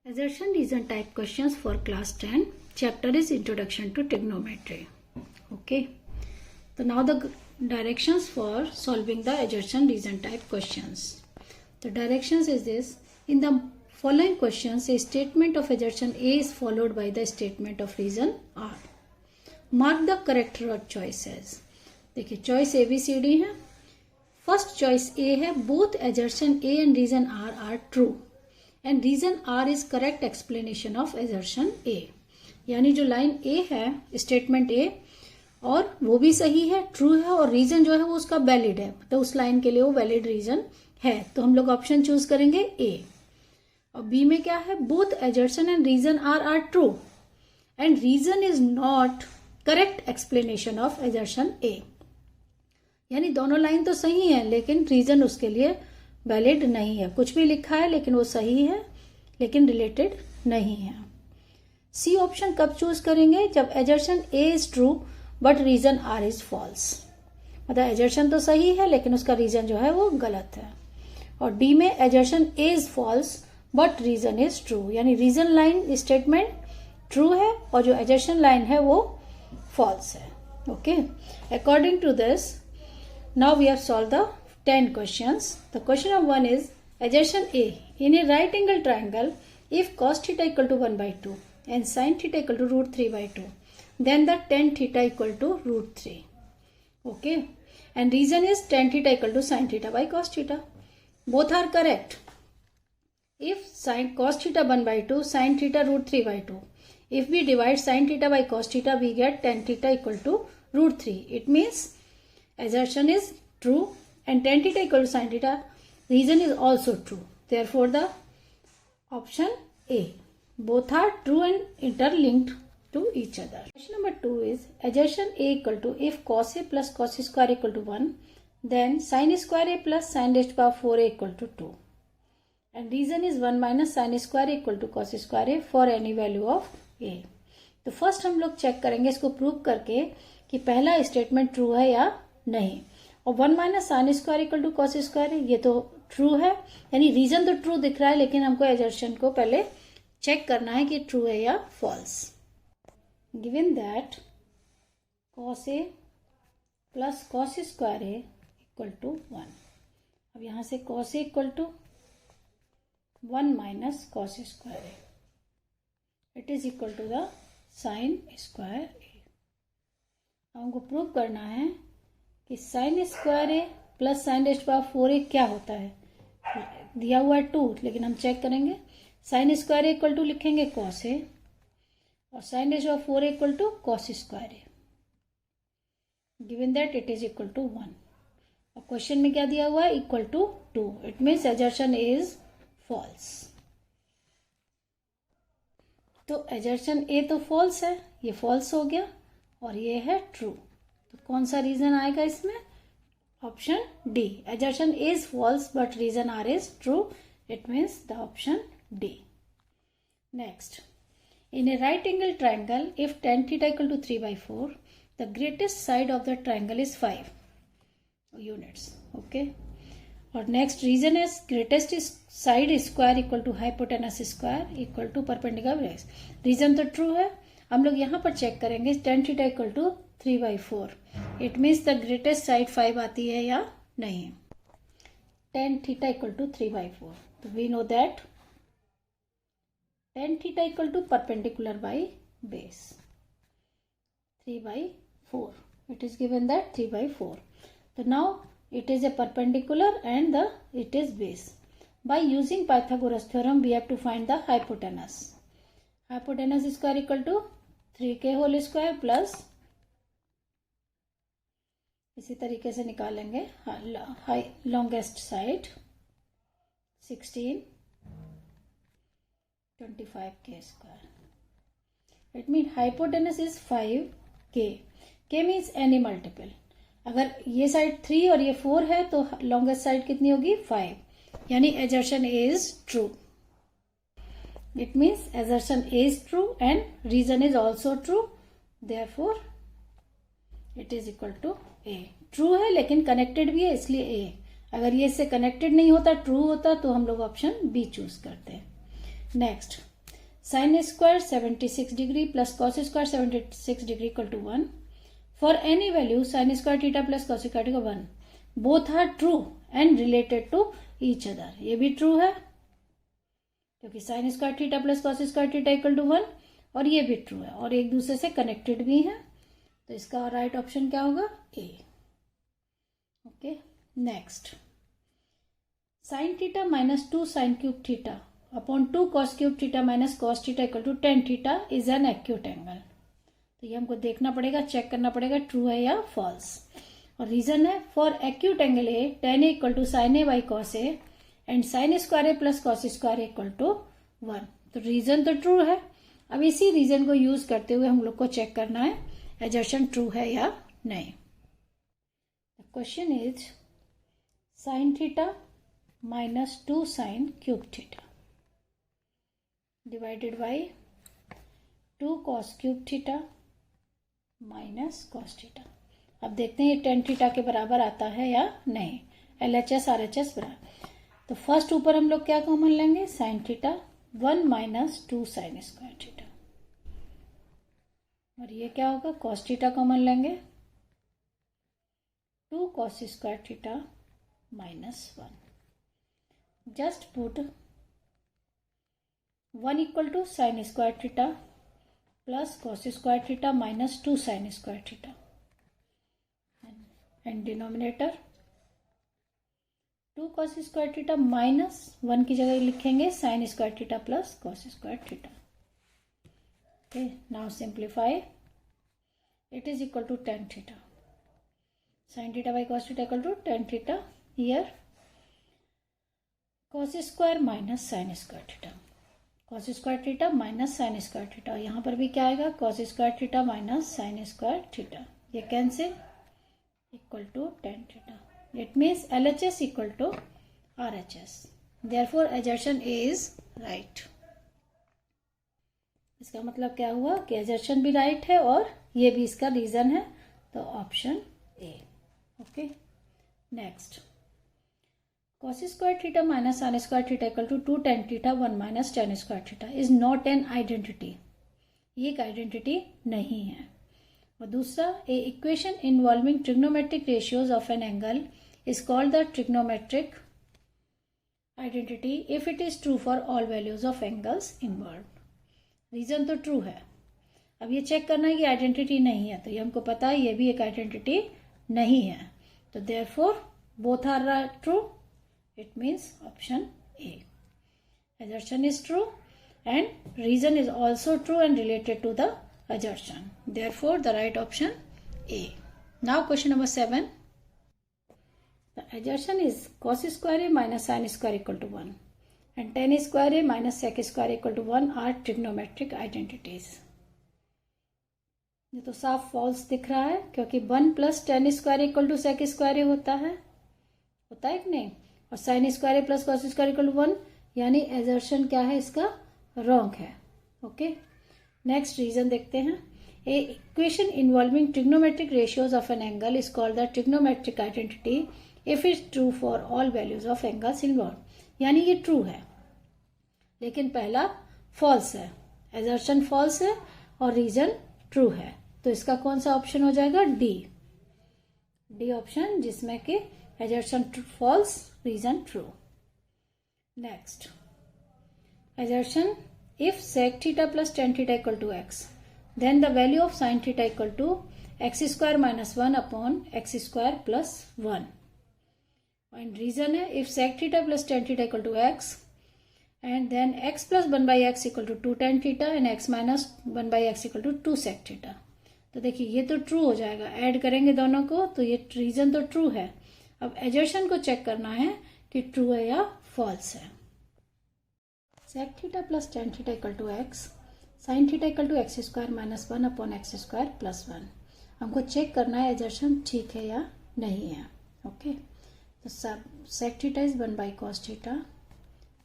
Assertion reason type questions for class 10. Chapter is Introduction to Trigonometry. Okay. So now the directions for solving the assertion reason type questions. The directions is this. In the following questions, a statement of assertion A is followed by the statement of reason R. Mark the correct word choices. देखिए choice A B C D है. First choice A है both assertion A and reason R are true. And reason R is correct explanation of assertion A. यानी जो line ए है statement A और वो भी सही है, ट्रू है, और रीजन जो है वो उसका वैलिड है, तो उस लाइन के लिए वो वैलिड रीजन है. तो हम लोग ऑप्शन चूज करेंगे ए. और बी में क्या है, both assertion and reason are true and reason is not correct explanation of assertion A. यानी दोनों लाइन तो सही है लेकिन रीजन उसके लिए वैलिड नहीं है. कुछ भी लिखा है लेकिन वो सही है लेकिन रिलेटेड नहीं है. सी ऑप्शन कब चूज करेंगे, जब assertion A is true but reason R is false. मतलब एजर्शन तो सही है लेकिन उसका रीजन जो है वो गलत है. और डी में assertion A is false but reason is true. यानी रीजन लाइन स्टेटमेंट ट्रू है और जो एजर्शन लाइन है वो फॉल्स है. Okay, according to this now we have solve the 10 questions. The question of 1 is assertion A. In a right angle triangle, if cos theta equal to 1 by 2 and sin theta equal to root 3 by 2, then the tan theta equal to root 3. Okay. And reason is tan theta equal to sin theta by cos theta. Both are correct. If sin cos theta 1 by 2, sin theta root 3 by 2. If we divide sin theta by cos theta, we get tan theta equal to root 3. It means assertion is true. And tan theta equal to sin theta, reason is also true. Therefore, the option A. Both are true and interlinked to each other. Question number 2 is assertion A equal to if cos A plus cos square equal to 1, then sin square A plus sin raised to power 4A equal to 2. And reason is 1 minus sin square equal to cos square A for any value of A. तो first हम लोग check करेंगे इसको prove करके कि पहला statement true है या नहीं. और 1 minus sine square equal to cos square ये तो ट्रू है, यानी रीजन तो ट्रू दिख रहा है लेकिन हमको एजर्शन को पहले चेक करना है कि ट्रू है या false. Given that cos A plus cos square A equal to 1. अब यहां से cos A equal to 1 minus cos square A, it is equal to the sine square A. हमको प्रूव करना है कि sine square A plus sine raised power 4a क्या होता है. दिया हुआ है 2 लेकिन हम चेक करेंगे. साइन स्क्वायर इक्वल टू लिखेंगे कॉस ए और sine raised power 4a equal to cos square A. Given that it is equal to 1. और क्वेश्चन में क्या दिया हुआ है, equal to 2. It means assertion is false. तो एजर्शन ए तो फॉल्स है, ये फॉल्स हो गया और ये है ट्रू. तो कौन सा रीजन आएगा इसमें, option D. Assertion is false but reason R is true. It means the option D. Next, in a right angle triangle if tan theta equal to 3 by 4, the greatest side of the triangle is 5 units. Okay. और next reason is greatest side square equal to hypotenuse square equal to perpendicular base. Reason तो true है. हम लोग यहाँ पर check करेंगे tan theta equal to 3 by 4. It means the greatest side 5 आती है या नहीं. tan theta equal to 3 by 4. तो we know that tan theta equal to perpendicular by base 3 by 4. It is given that 3 by 4. तो now it is a perpendicular and it is base. By using Pythagoras theorem we have to find the hypotenuse. Hypotenuse square equal to 3k whole square plus इसी तरीके से निकालेंगे longest side 16 25k square. It means hypotenuse is 5k. k means any multiple. अगर ये side 3 और ये 4 है तो लॉन्गेस्ट साइड कितनी होगी 5. यानी assertion is true. It means assertion is true and reason is also true. Therefore it is equal to A. True है लेकिन कनेक्टेड भी है इसलिए ए. अगर ये इससे कनेक्टेड नहीं होता, ट्रू होता, तो हम लोग ऑप्शन बी चूज करते हैं. Next, sin square 76 degree plus cos square 76 degree equal to 1. For any value sin square theta plus cos square theta 1. Both are true and related to each other. ये भी true है क्योंकि sin square theta plus cos square theta equal to 1 और ये भी true है और एक दूसरे से connected भी है. तो इसका right option क्या होगा? A. Okay. Next. Sin theta minus 2 sin cube theta upon 2 cos cube theta minus cos theta equal to tan theta is an acute angle. तो ये हमको देखना पड़ेगा, चेक करना पड़ेगा ट्रू है या फॉल्स. और रीजन है for acute angle A tan a equal to sin a by cos a and sin square A plus cos square A equal to 1. तो रीजन तो ट्रू है. अब इसी रीजन को यूज करते हुए हम लोग को चेक करना है एजर्शन ट्रू है या नहीं. Question is sin theta minus 2 sin cube theta divided by 2 cos cube theta minus cos theta. अब देखते हैं ये tan थीटा के बराबर आता है या नहीं. LHS RHS बराबर. तो फर्स्ट ऊपर हम लोग क्या कॉमन लेंगे? sin theta 1 minus 2 sin square theta और ये क्या होगा? cos थीटा कॉमन लेंगे 2 cos square theta minus 1. Just put 1 equal to sin square theta plus cos square theta minus 2 sin square theta and denominator 2 cos square theta minus 1 की जगह लिखेंगे sin square theta plus cos square theta. Okay, now simplify. It is equal to tan theta. sin theta by cos theta equal to tan theta. Here cos square minus sin square theta. cos square theta minus sin square theta. यहाँ पर भी क्या आएगा? cos square theta minus sin square theta. ये cancel equal to tan theta. It means LHS equal to RHS. Therefore, assertion A is right. इसका मतलब क्या हुआ कि assertion भी right है और ये भी इसका रीजन है. तो option A. Okay. Next. cos square theta minus sin square theta equal to 2 tan theta 1 minus tan square theta is not an identity. ये एक आइडेंटिटी नहीं है. और दूसरा, a equation involving trigonometric ratios of an angle is called the trigonometric identity if it is true for all values of angles involve. Reason तो true है. अब ये चेक करना है कि आइडेंटिटी नहीं है. तो ये हमको पता है ये भी एक आइडेंटिटी नहीं है. तो therefore both are true. It means option A. assertion is true and reason is also true and related to the assertion. Therefore, the right option A. Now, question number 7. The assertion is cos square A minus sin square equal to 1 and tan square A minus sec square equal to 1 are trigonometric identities. ये तो साफ false दिख रहा है क्योंकि 1 plus tan square equal to sec square होता है कि नहीं. और sine square plus cos square equal to 1 यानी एजर्शन क्या है? इसका रॉन्ग है. ओके. नेक्स्ट रीजन देखते हैं. A equation involving trigonometric ratios of an angle is called the trigonometric identity if is true for all values of angles involve. यानी ये true है लेकिन पहला फॉल्स है. एजर्शन फॉल्स है और रीजन ट्रू है. तो इसका कौन सा ऑप्शन हो जाएगा? डी ऑप्शन, जिसमें कि assertion false reason true. Next, assertion if sec theta plus tan theta equal to x, then the value of sin theta equal to x square minus 1 upon x square plus 1. And reason है if sec theta plus tan theta equal to x and then x plus 1 by x equal to 2 tan theta and x minus 1 by x equal to 2 sec theta. तो देखिए ये तो true हो जाएगा. Add करेंगे दोनों को तो ये रीजन तो ट्रू है. अब एजर्शन को चेक करना है कि ट्रू है या फॉल्स है. sec theta plus tan theta equal to x, sin theta equal to x square minus 1 upon x square plus 1. हमको चेक करना है एजर्शन ठीक है या नहीं है. ओके. तो सब sec theta is 1 by cos theta,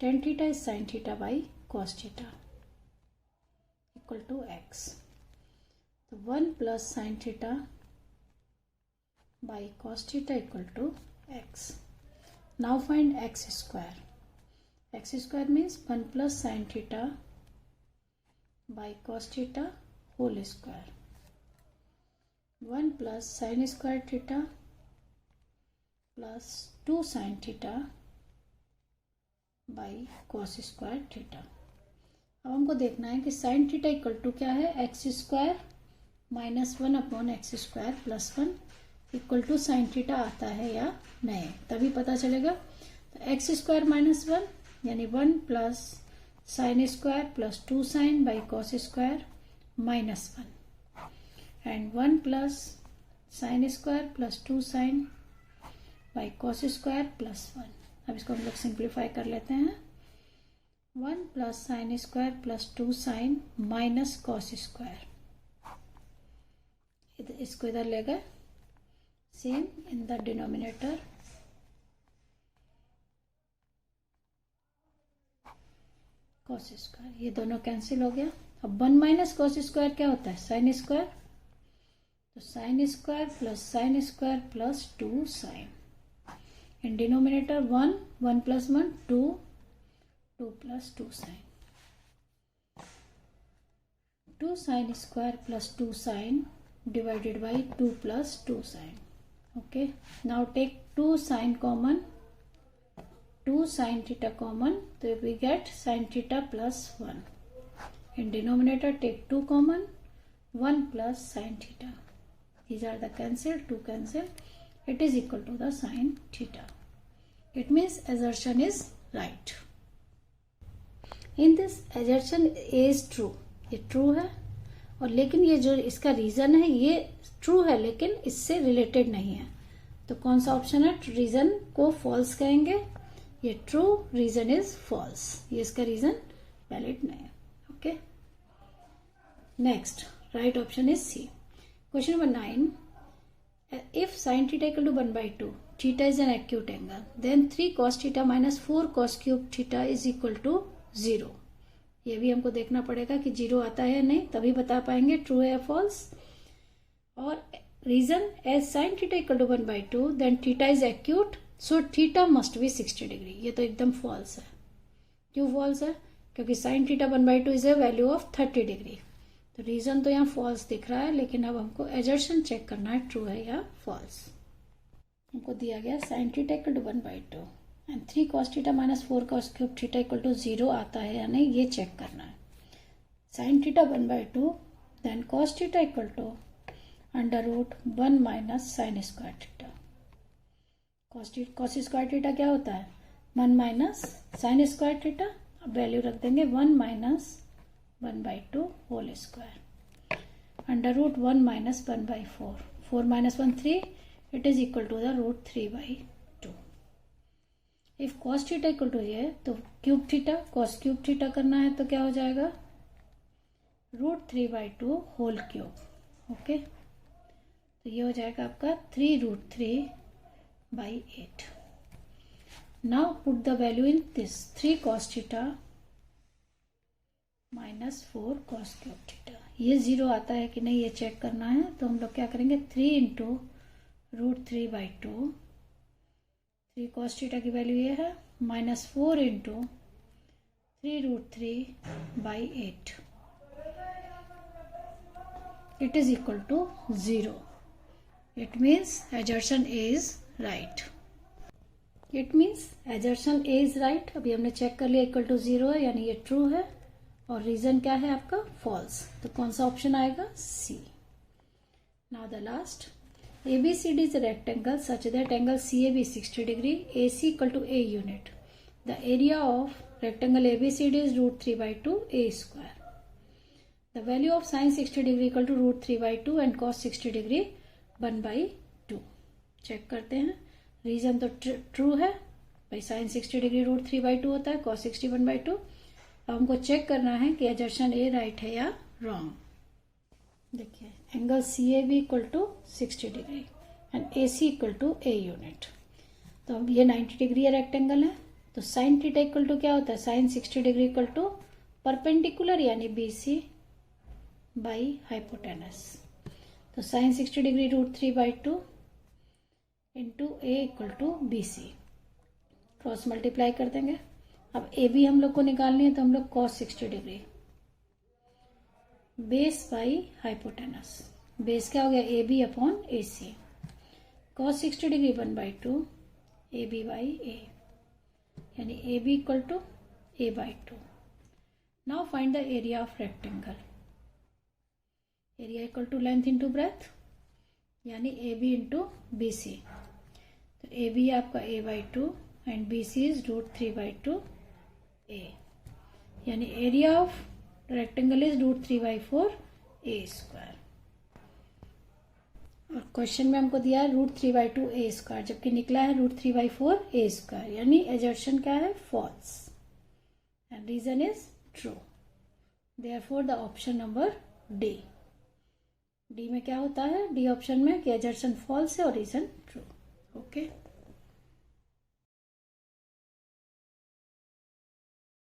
tan theta is sin theta by cos theta equal to x. तो 1 plus sin theta by cos theta equal to x. Now find x square. X square means 1 plus sin theta by cos theta whole square, 1 plus sine square theta plus 2 sine theta by cos square theta. अब हमको देखना है कि sign theta equal to क्या है, x square -1 upon x square plus 1 equal to sine theta आता है या नहीं, तभी पता चलेगा। तो एक्स स्क्वायर -1 यानी 1 plus sine square plus 2 sine by cos square -1 and 1 plus sine square plus 2 sine by cos square plus 1। अब इसको हम लोग सिंप्लीफाई कर लेते हैं। 1 plus sine square plus 2 sine minus cos square, इसको इधर ले गए, same in the denominator, cos square, ये दोनों कैंसिल हो गया। अब 1 माइनस कॉस स्क्वायर क्या होता है, साइन स्क्वायर, तो sine square plus 2 sine, in denominator 1 plus 1 2 plus 2 sine, 2 sine square plus 2 sine divided by 2 plus 2 sine. Okay, now take 2 sine common, 2 sine theta common, so we get sine theta plus 1. In denominator take 2 common, 1 plus sine theta. These are the cancel, 2 cancel. It is equal to the sine theta. It means assertion is right. In this assertion is true. ये true है, और लेकिन ये जो इसका reason है ये true है लेकिन इससे रिलेटेड नहीं है, तो कौन सा ऑप्शन है, रीजन को फॉल्स कहेंगे, ये ट्रू, रीजन इज फॉल्स, ये इसका रीजन वैलिड नहीं है। Okay, next right option is C. Question number 9, if sine theta equal to 1/2, theta is an acute angle, then 3 cos theta minus 4 cos cube theta is equal to 0। ये भी हमको देखना पड़ेगा कि 0 आता है या नहीं, तभी बता पाएंगे ट्रू है या फॉल्स। और reason, as sine theta equal to 1/2 then theta is acute, so theta must be 60 degree. ये तो एकदम फॉल्स है। क्यों फॉल्स है, क्योंकि sine theta 1/2 is a value of 30 degree, तो रीजन तो यहाँ फॉल्स दिख रहा है, लेकिन अब हमको एजर्शन चेक करना है ट्रू है या फॉल्स। हमको दिया गया sine theta equal to 1/2 and 3 cos theta minus 4 cos cube theta equal to 0 आता है या नहीं, ये चेक करना है। Sine theta 1/2 then cos theta equal to √1 minus sine square theta. cos square theta क्या होता है, 1 माइनस साइन स्क्वायर थीटा, अब वैल्यू रख देंगे 1 minus 1/2 whole square, √1 minus 1/4, 4 minus 1 3, it is equal to the √3/2। If cos theta equal to ये, तो cube theta cos cube theta करना है तो क्या हो जाएगा, √3/2 होल क्यूब। ओके, तो ये हो जाएगा आपका 3√3/8। Now put the value in this, 3 cos theta minus 4 cos cube theta, ये 0 आता है कि नहीं ये चेक करना है, तो हम लोग क्या करेंगे, 3 × √3/2, 3 cos थीटा की वैल्यू ये है, minus 4 × 3√3/8, it is equal to 0। It means assertion is right. It means assertion is right. अभी हमने चेक कर लिया इक्वल टू 0 है, यानी ये ट्रू है, और रीजन क्या है आपका, फॉल्स। तो कौन सा ऑप्शन आएगा, C. Now the last, ABCD is a rectangle such that angle CAB is 60 degree, AC equal to A unit. The area of rectangle ABCD is √3/2 A square. The value of sin 60 degree equal to √3/2 and cos 60 degree 1/2. Check करते हैं, reason तो true है भाई, sin 60 degree √3/2 होता है, cos 60 1/2। अब हमको check करना है कि एजर्शन ए राइट है या रॉन्ग। देखिए, angle CAB equal to 60 degree and AC equal to A unit, तो अब ये 90 डिग्री है, रेक्टेंगल है, तो साइन थीटा इक्वल टू क्या होता है, sine 60 degree equal to perpendicular यानी BC बाई हाइपोटेनस, तो sine 60 degree √3/2 into A equal to BC, cross multiply कर देंगे। अब AB हम लोग को निकालनी है, तो हम लोग cos 60 degree base by hypotenuse, base क्या हो गया A B upon A C, cos 60 degree 1/2 A B by A, यानी A B equal to A by 2. Now find the area of rectangle, area equal to length into breadth, यानी A B into B C. तो A B आपका A by 2 and B C is √3/2 A, यानी area of rectangle is √3/4 A square. और question में हमको दिया है √3/2 ए square, जबकि निकला है √3/4 ए स्क्वायर, यानी एजर्शन क्या है, false, and reason is true. Therefore the option number D. D में क्या होता है, डी ऑप्शन में कि एजर्शन फॉल्स है और रीजन ट्रू. ओके.